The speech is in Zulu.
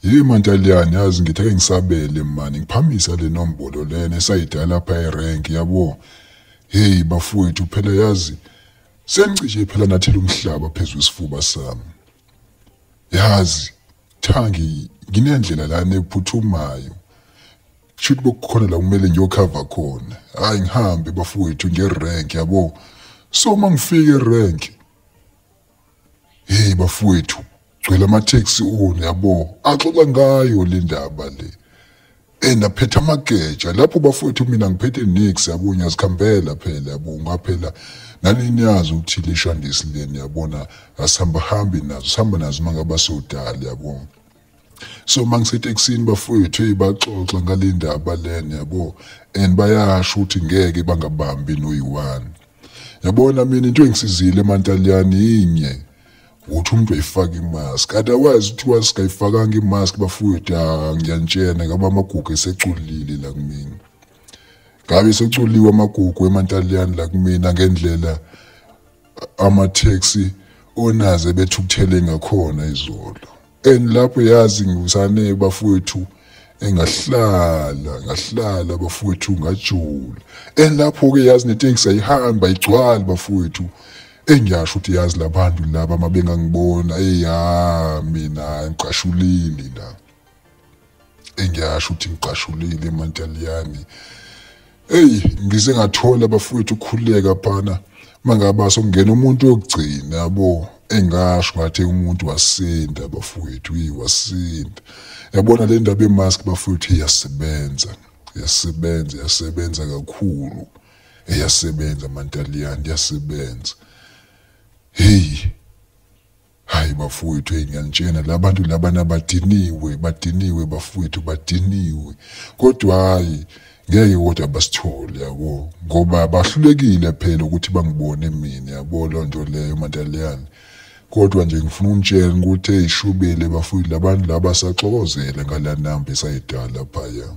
Mantaliyane yazi ngithe ngisabele mani ngiphamisa le nombolo lena esayidala lapha erank yabo. Hey bafowethu phela yazi sengicishe phela nathela umhlaba phezulu isifuba sami. Yazi Thangi nginendlela lana ephuthumayo. Should bokukhona la kumele ngiyokhava khona. Hayi ngihambe bafowethu ngerank yabo. So mangifika erank. Hey bafowethu gcwele ama-taxi yabo axoxa ngayo le ndaba le naphetha amageja lapho bafowethu mina ngiphethe nix yabo ngiyazikhambela phela yabo ngaphela nanini yazi ukuthi leshandisi leni yabona asihambahambi nazo sihamba nazo mangaba sodala yabo. So mangiseteksini bafowethu baxoxa ngale ndaba leni yabo bayasho ukuthi ngeke bangabambi no-1. Yabona mina into engisizile eMantaliyane inye uthi umuntu ayifaka imask. Otherwise uthiwa sikayifakanga imask bafowethu ngiyanitshena ngaba amagugu eseculile la kumina. Ngabe seculiwe amagugu eMantaliyane la kumina ngendlela ama-taxi onaze bethukuthele ngakhona izolo. Lapho yazi ngusane bafowethu ngahlala bafowethu ngajula. Lapho-ke yazi neteksi ayihamba igcwala bafowethu. Ngiyasho ukuthi yazi labantu laba mabengangibona mina ngiqashulile la. Ngiyasho ukuthi ngiqashulile eMantaliyane. Ngize ngathola bafowethu ukukhuleka phana mangaba sokungena umuntu wokugcina yabo engasho ngathi umuntu wasinda bafowethu wasinda. Yabona le ndaba emask bafowethu yasebenza kakhulu. Yasebenza Mantaliyane yasebenza. Hayi bafowethu ngiyanitshena labantu labana badiniwe bafowethu badiniwe. Kodwa hayi ngeke kodwa basithole yabo ngoba bahlulekile phela ukuthi bangibone mina yabo lonto leyo eMantaliyane. Kodwa nje ngifuna unitshela ukuthi eyishubele bafowethu labantu laba saxokozela ngala namba esayidala phaya.